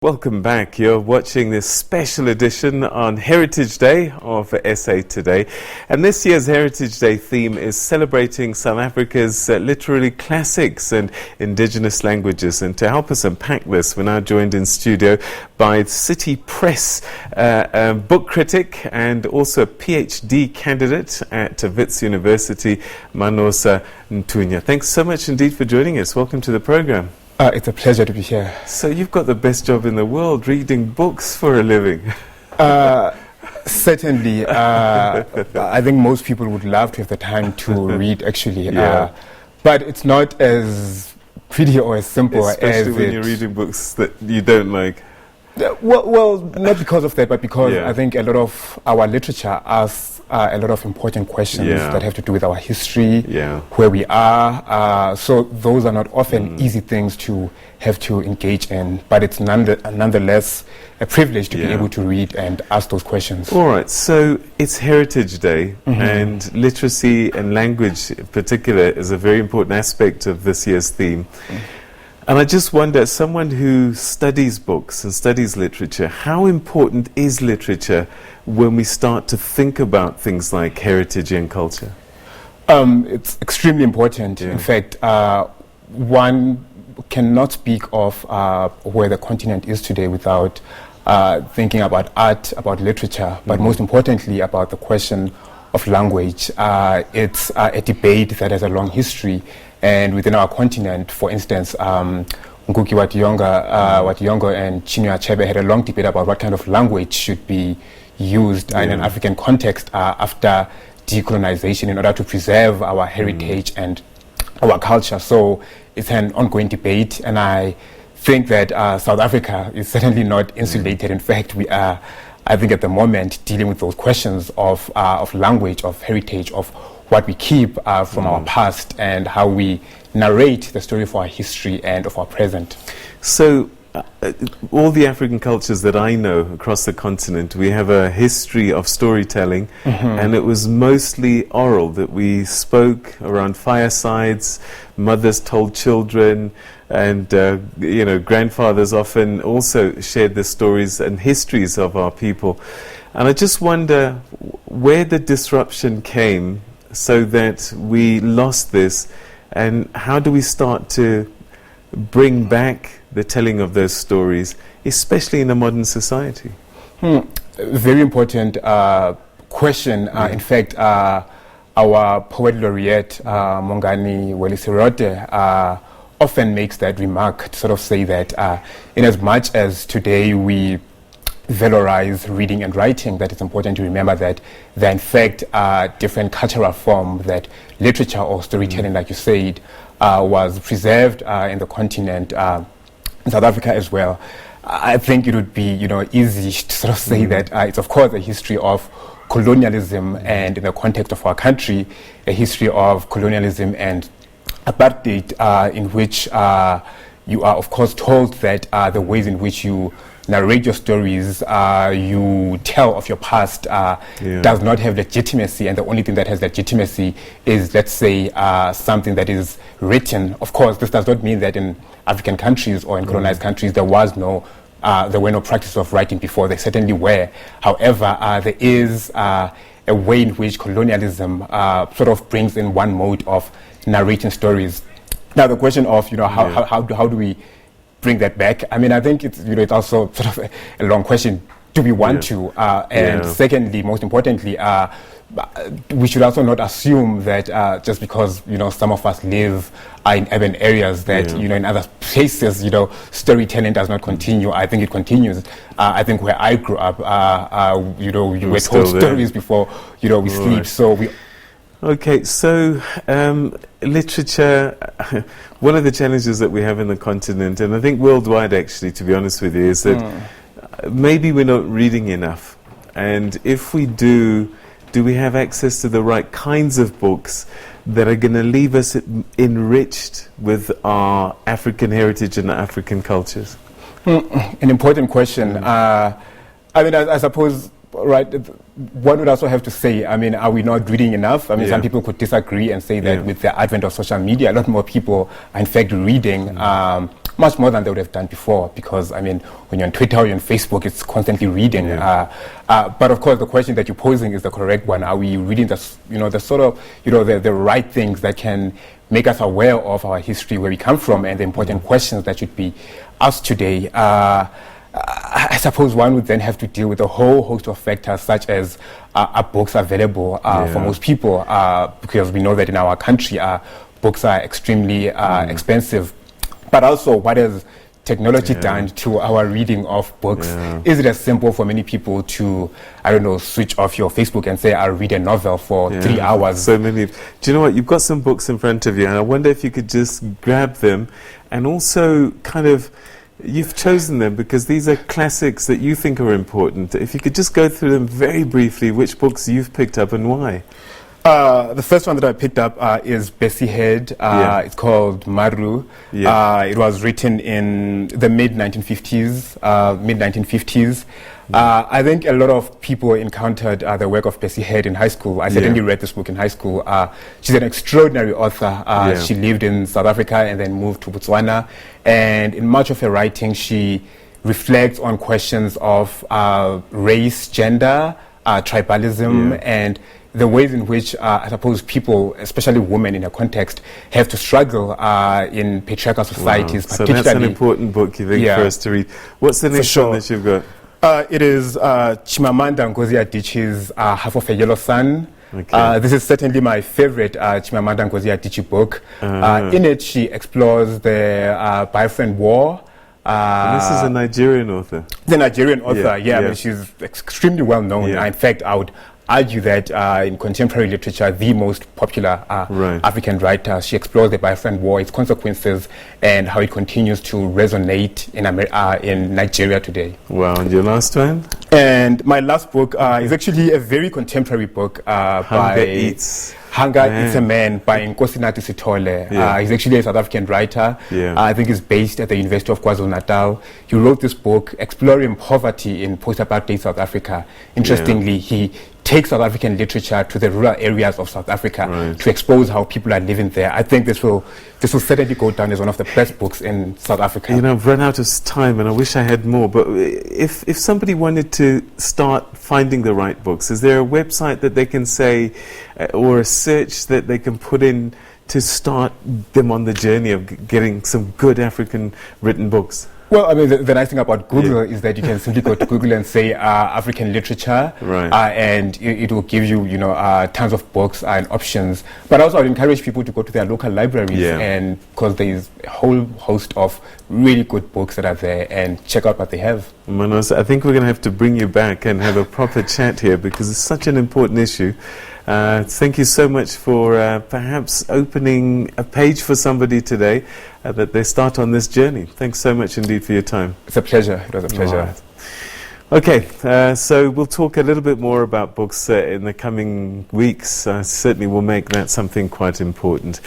Welcome back. You're watching this special edition on Heritage Day of SA Today. And this year's Heritage Day theme is celebrating South Africa's literary classics and indigenous languages. And to help us unpack this, we're now joined in studio by City Press book critic and also a PhD candidate at Wits University, Manosa Nthunya. Thanks so much indeed for joining us. Welcome to the program. It's a pleasure to be here. So you've got the best job in the world, reading books for a living. Certainly. I think most people would love to have the time to read, actually. Yeah. But it's not as pretty or as simple Especially as when you're reading books that you don't like. Well, not because of that, but because Yeah. I think a lot of our literature asks a lot of important questions Yeah. that have to do with our history, Yeah. where we are. So those are not often easy things to have to engage in, but it's nonetheless a privilege to be Yeah. able to read and ask those questions. All right, so it's Heritage Day, and literacy and language in particular is a very important aspect of this year's theme. And I just wonder, as someone who studies books and studies literature, how important is literature when we start to think about things like heritage and culture? It's extremely important. Yeah. In fact, one cannot speak of where the continent is today without thinking about art, about literature, but most importantly about the question of language. It's a debate that has a long history, and within our continent, for instance, Ngugi wa Thiong'o and Chinua Achebe had a long debate about what kind of language should be used in an African context after decolonization in order to preserve our heritage and our culture. So it's an ongoing debate, and I think that South Africa is certainly not insulated. In fact, we are, I think, at the moment dealing with those questions of language, of heritage, of what we keep from our past and how we narrate the story of our history and of our present. So, all the African cultures that I know across the continent, we have a history of storytelling, and it was mostly oral, that we spoke around firesides, mothers told children, and grandfathers often also shared the stories and histories of our people. And I just wonder where the disruption came so that we lost this, and how do we start to bring back the telling of those stories, especially in a modern society? Very important question. In fact, our poet laureate, Mongani Welisirote, often makes that remark to sort of say that in as much as today we valorize reading and writing, that it's important to remember that there are in fact different cultural forms, that literature or storytelling, like you said, was preserved in the continent, in South Africa as well. I think it would be easy to sort of say that it's of course a history of colonialism, and in the context of our country, a history of colonialism and apartheid, in which you are of course told that the ways in which you narrate your stories, you tell of your past, does not have legitimacy, and the only thing that has legitimacy is, let's say, something that is written. Of course, this does not mean that in African countries or in colonized countries there were no practice of writing before. They certainly were. However, there is a way in which colonialism sort of brings in one mode of narrating stories. Now, the question of how do we bring that back? I mean, I think it's it's also sort of a long question. Do we want to? And secondly, most importantly, we should also not assume that just because some of us live in urban areas that in other places storytelling does not continue. I think it continues. I think where I grew up, we were told stories before we sleep. So we. Okay, so literature, one of the challenges that we have in the continent, and I think worldwide actually, to be honest with you, is that maybe we're not reading enough. And if we do we have access to the right kinds of books that are going to leave us enriched with our African heritage and African cultures? An important question. I mean, I suppose, right, one would also have to say, I mean, are we not reading enough? I mean, some people could disagree and say that with the advent of social media, a lot more people are in fact reading much more than they would have done before, because I mean, when you're on Twitter or you're on Facebook, it's constantly reading. But of course, the question that you're posing is the correct one. Are we reading the sort of, the right things that can make us aware of our history, where we come from, and the important questions that should be asked today? I suppose one would then have to deal with a whole host of factors, such as are books available for most people, because we know that in our country books are extremely expensive. But also, what has technology done to our reading of books? Is it as simple for many people to, I don't know, switch off your Facebook and say, I'll read a novel for 3 hours? So many. Do you know what? You've got some books in front of you, and I wonder if you could just grab them, and also kind of, you've chosen them because these are classics that you think are important. If you could just go through them very briefly, which books you've picked up and why? The first one that I picked up is Bessie Head. It's called Maru. It was written in the mid-1950s. I think a lot of people encountered the work of Bessie Head in high school. I certainly read this book in high school. She's an extraordinary author. She lived in South Africa and then moved to Botswana. And in much of her writing, she reflects on questions of race, gender, tribalism, and the ways in which, I suppose, people, especially women in a context, have to struggle in patriarchal societies. So that's an important book, you think, for us to read. What's the next one that you've got? It is Chimamanda Ngozi Adichie's Half of a Yellow Sun. This is certainly my favorite Chimamanda Ngozi Adichie book. In it, she explores the Biafran War. And this is a Nigerian author. The Nigerian author, I mean, she's extremely well known. In fact, I would argue that in contemporary literature, the most popular African writer. She explores the Biafran War, its consequences, and how it continues to resonate in Nigeria today. Wow, and your last one? And my last book is actually a very contemporary book Hunger Eats a Man by Nkosi Nati Sithole. He's actually a South African writer. I think he's based at the University of KwaZulu-Natal. He wrote this book exploring poverty in post-apartheid South Africa. Interestingly, he takes South African literature to the rural areas of South Africa to expose how people are living there. I think this will certainly go down as one of the best books in South Africa. You know, I've run out of time and I wish I had more, but if somebody wanted to start finding the right books, is there a website that they can say, or a search that they can put in to start them on the journey of getting some good African written books? Well, I mean, the nice thing about Google is that you can simply go to Google and say African literature, and it will give you, tons of books and options. But also, I would encourage people to go to their local libraries, and because there is a whole host of really good books that are there, and check out what they have. Manosa, I think we're going to have to bring you back and have a proper chat here because it's such an important issue. Thank you so much for perhaps opening a page for somebody today that they start on this journey. Thanks so much indeed for your time. It's a pleasure. It was a pleasure. Right. Okay, so we'll talk a little bit more about books in the coming weeks. Certainly we'll make that something quite important.